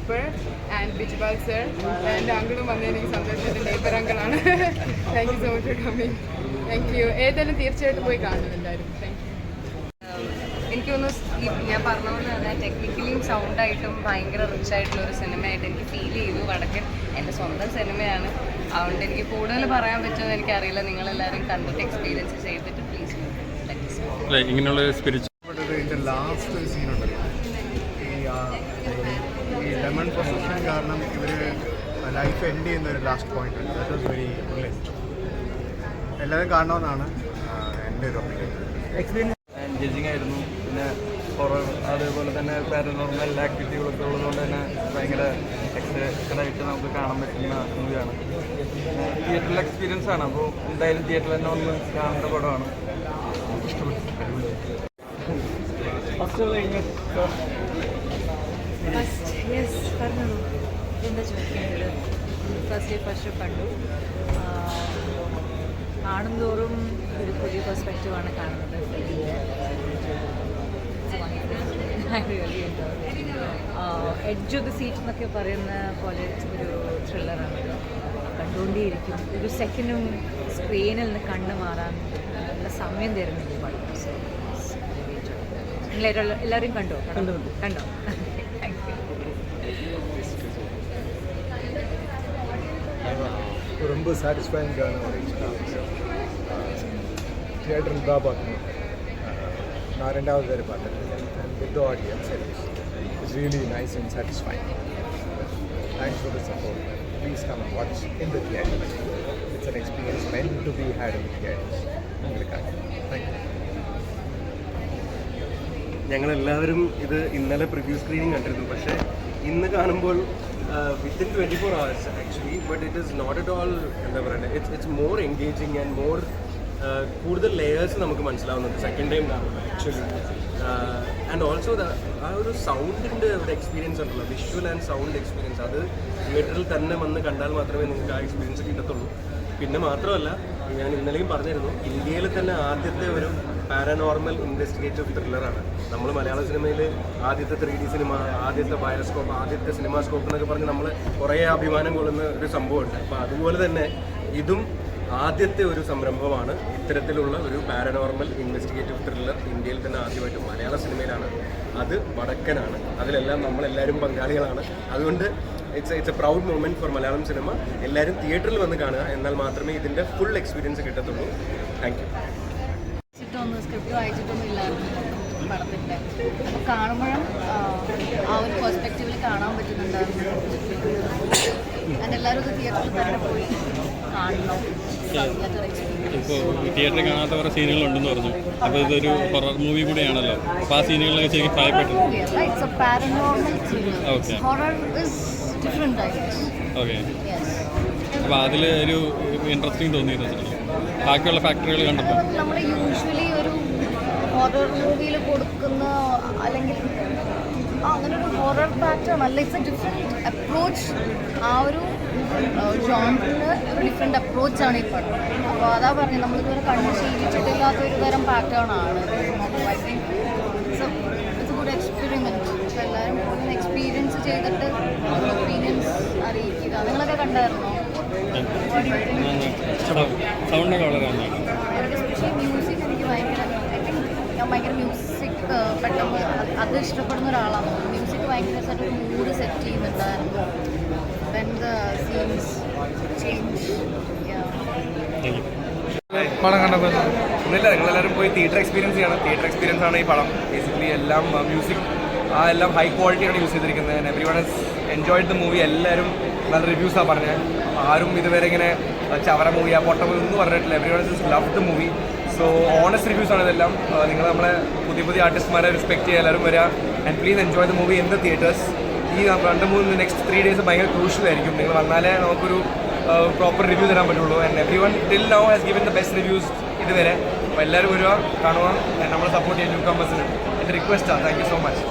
Super and ബിജ്ബാൽ sir എൻ്റെ അങ്കിളും വന്ന് എനിക്ക് സന്തോഷം. എൻ്റെ നെയ്ബർ അങ്കിളാണ്. Thank you so much for coming. Thank you. ഏതായാലും തീർച്ചയായിട്ടും പോയി കാണും എല്ലാവരും. Thank you. എനിക്ക് തോന്നുന്നു ഞാൻ പറഞ്ഞ പോലെ തന്നെ ടെക്നിക്കലിയും സൗണ്ടായിട്ടും ഭയങ്കര റിച്ച് ആയിട്ടുള്ള ഒരു സിനിമയായിട്ട് എനിക്ക് ഫീൽ ചെയ്തു. വടക്കൻ എൻ്റെ സ്വന്തം സിനിമയാണ്, അതുകൊണ്ട് എനിക്ക് കൂടുതൽ പറയാൻ പറ്റുമെന്ന് എനിക്കറിയില്ല. നിങ്ങളെല്ലാവരും കണ്ടിട്ട് എക്സ്പീരിയൻസ് ചെയ്തിട്ട് പ്ലീസ് ഇങ്ങനെയുള്ള സ്പിരിച്വൽ ലാസ്റ്റ് സീനുണ്ടല്ലോ, ഈ ലെമൺ പൊസഷൻ കാരണം ഇവർ ലൈഫ് എൻഡ് ചെയ്യുന്ന ഒരു ലാസ്റ്റ് പോയിന്റ് ഉണ്ട്. That was very brilliant. എല്ലാവരും കാണണമെന്നാണ് എൻ്റെ ഒരു ഒപ്പീനിയൻ. എക്സ്പീരിയൻസ് ജഡ്ജിങ് ആയിരുന്നു. പിന്നെ ഹൊറർ അതേപോലെ തന്നെ പാരനോർമൽ ആക്ടിവിറ്റികളൊക്കെ ഉള്ളതുകൊണ്ട് തന്നെ ഭയങ്കര എക്സൈറ്റഡായിട്ട് നമുക്ക് കാണാൻ പറ്റുന്ന മൂവിയാണ്. തിയേറ്ററിൽ എക്സ്പീരിയൻസ് ആണ്. അപ്പോൾ എന്തായാലും തിയേറ്ററിൽ തന്നെ ഒന്ന് കാണേണ്ട പടമാണ്. എന്താ ചോദിക്കേണ്ടത്? ഫസ്റ്റ് കണ്ടു. കാണുന്തോറും ഒരു പുതിയ പെർസ്പെക്റ്റീവാണ് കാണുന്നത്. എഡ്ജ് ഓഫ് ദ സീറ്റ് എന്നൊക്കെ പറയുന്ന പോലെ ഒരു ത്രില്ലറാണ്. കണ്ടുകൊണ്ടേയിരിക്കും. ഒരു സെക്കൻഡും സ്ക്രീനിൽ നിന്ന് കണ്ണ് മാറാൻ നല്ല സമയം തരുന്നുണ്ട് പടം. എല്ലാവരും കണ്ടോ? കണ്ടോ? ரொம்ப சாட்டிஸ்ஃபைங்கான ஒரு எக்ஸ்பீரியன்ஸ். தியேட்டரில் தான் பார்க்கணும். நான் ரெண்டாவது பேர் பார்த்தேன். With the audience it's really nice and satisfying. Thanks for the support. Please come and watch in the theatre. It's an experience meant to be had in theatres. உங்களுக்காக താങ്ക് യു. ഞങ്ങളെല്ലാവരും ഇത് ഇന്നലെ പ്രിവ്യൂ സ്ക്രീനിങ് കണ്ടിരുന്നു. പക്ഷേ ഇന്ന് കാണുമ്പോൾ within 24 hours actually, but it is not at all എന്താ പറയുക, it's more engaging and more കൂടുതൽ ലെയേഴ്സ് നമുക്ക് മനസ്സിലാവുന്നുണ്ട് സെക്കൻഡ് ടൈം കാണുമ്പോൾ ആക്ച്വലി. ആൻഡ് ഓൾസോ ആ ഒരു സൗണ്ടിൻ്റെ ഒരു എക്സ്പീരിയൻസ് ഉണ്ടല്ലോ, വിഷ്വൽ ആൻഡ് സൗണ്ട് എക്സ്പീരിയൻസ്, അത് തിയേറ്ററിൽ തന്നെ വന്ന് കണ്ടാൽ മാത്രമേ നിങ്ങൾക്ക് ആ എക്സ്പീരിയൻസ് കിട്ടത്തുള്ളൂ. പിന്നെ മാത്രമല്ല, ഞാൻ ഇന്നലെയും പറഞ്ഞിരുന്നു, ഇന്ത്യയിൽ തന്നെ ആദ്യത്തെ ഒരു പാരനോർമൽ ഇൻവെസ്റ്റിഗേറ്റീവ് ത്രില്ലറാണ്. നമ്മൾ മലയാള സിനിമയിൽ ആദ്യത്തെ 3D സിനിമ, ആദ്യത്തെ ബയോസ്കോപ്പ്, ആദ്യത്തെ സിനിമാസ്കോപ്പ് എന്നൊക്കെ പറഞ്ഞ് നമ്മൾ കുറേ അഭിമാനം കൊള്ളുന്ന ഒരു സംഭവമുണ്ട്. അപ്പോൾ അതുപോലെ തന്നെ ഇതും ആദ്യത്തെ ഒരു സംരംഭമാണ്. ഇത്തരത്തിലുള്ള ഒരു പാരനോർമൽ ഇൻവെസ്റ്റിഗേറ്റീവ് ത്രില്ലർ ഇന്ത്യയിൽ തന്നെ ആദ്യമായിട്ട് മലയാള സിനിമയിലാണ്. അത് വടക്കനാണ്. അതിലെല്ലാം നമ്മളെല്ലാവരും പങ്കാളികളാണ്. അതുകൊണ്ട് it's A proud moment four Malayalam cinema. എല്ലാവരും തിയേറ്ററിൽ വന്ന് കാണുക, എന്നാൽ മാത്രമേ ഇതിൻ്റെ ഫുൾ എക്സ്പീരിയൻസ് കിട്ടത്തുള്ളൂ. Thank you. സ്ക്രിപ്റ്റ് വായിച്ചിട്ടൊന്നും ഇല്ലായിരുന്നു പടത്തിൻ്റെ. അപ്പോൾ കാണുമ്പോഴും ആ ഒരു പെർസ്പെക്റ്റീവിൽ കാണാൻ പറ്റുന്നുണ്ടായിരുന്നു. ഞാൻ എല്ലാവരും ഇത് തിയേറ്ററിൽ തന്നെ പോയി കാണണം. ഇപ്പോൾ തിയേറ്ററിൽ കാണാത്ത കുറേ സീനുകളുണ്ടെന്ന് പറഞ്ഞു. അപ്പോൾ ഇതൊരു ഹൊറർ മൂവി കൂടിയാണല്ലോ. അപ്പോൾ ആ സീനുകളൊക്കെ ശരിക്കും ഭയപ്പെട്ടു. ഓക്കെ. അപ്പോൾ അതിൽ ഒരു ഇൻട്രസ്റ്റിംഗ് തോന്നിയിരുന്നു ബാക്കിയുള്ള ഫാക്ടറികൾ കണ്ടപ്പോൾ. നമ്മൾ യൂഷ്വലി ഒരു ഹൊറർ മൂവിയിൽ കൊടുക്കുന്ന അല്ലെങ്കിൽ അങ്ങനെ ഒരു ഹൊറർ പാറ്റേൺ അല്ല. It's A different approach. ആ ഒരു ജോണറിന് ഒരു ഡിഫറെൻറ്റ് അപ്രോച്ചാണ് ഈ പടം. അപ്പോൾ അതാ പറഞ്ഞത്, നമ്മളിതുവരെ കണ്ടു ശീലിച്ചിട്ടില്ലാത്ത ഒരു തരം പാറ്റേൺ ആണ്. I think it's good experiment. അപ്പോൾ എല്ലാവരും എക്സ്പീരിയൻസ് ചെയ്തിട്ട് ഒപ്പീനിയൻസ് അറിയിക്കുക. നിങ്ങളൊക്കെ കണ്ടായിരുന്നോ? സൗണ്ടൊക്കെ വളരെ എസ്പെഷ്യലി മ്യൂസിക് എനിക്ക് ഭയങ്കര, ഐ തിങ്ക് ഞാൻ ഭയങ്കര മ്യൂസിക് പെട്ടെന്ന് അത് ഇഷ്ടപ്പെടുന്ന ഒരാളാണ്. മ്യൂസിക് ഭയങ്കര ഒരു മൂഡ് സെറ്റ് ചെയ്യുന്നുണ്ടായിരുന്നു. When the scenes change, പടം കണ്ടപ്പോൾ ഒന്നുമില്ല, നിങ്ങളെല്ലാവരും പോയി തിയേറ്റർ എക്സ്പീരിയൻസ് ചെയ്യണം. തിയേറ്റർ എക്സ്പീരിയൻസ് ആണ് ഈ പടം. ബേസിക്കലി എല്ലാം മ്യൂസിക് എല്ലാം ഹൈ ക്വാളിറ്റിയാണ് യൂസ് ചെയ്തിരിക്കുന്നത്. And everyone has enjoyed the movie. എല്ലാവരും നല്ല റിവ്യൂസാണ് പറഞ്ഞത്. ആരും ഇതുവരെ ഇങ്ങനെ ചവറ മൂവി ആ പൊട്ട മൂവി ഒന്നും പറഞ്ഞിട്ടില്ല. Everyone has love the movie. So honest reviews ആണ് ഇതെല്ലാം. നിങ്ങൾ നമ്മളെ പുതിയ ആർട്ടിസ്റ്റ്മാരെ റെസ്പെക്ട് ചെയ്യുക, എല്ലാവരും വരിക. And please enjoy the movie in the theatres. ഈ 2-3 നെക്സ്റ്റ് 3 days ഭയങ്കര ക്രൂഷ്യൽ ആയിരിക്കും. നിങ്ങൾ വന്നാലേ നമുക്കൊരു പ്രോപ്പർ റിവ്യൂ തരാൻ പറ്റുള്ളൂ. And every one till now has given the best reviews ഇതുവരെ. അപ്പോൾ എല്ലാവരും വരിക, കാണുക, നമ്മളെ സപ്പോർട്ട് ചെയ്യാൻ ന്യൂ കമ്പേഴ്സിന് എൻ്റെ റിക്വസ്റ്റാണ്. Thank you so much.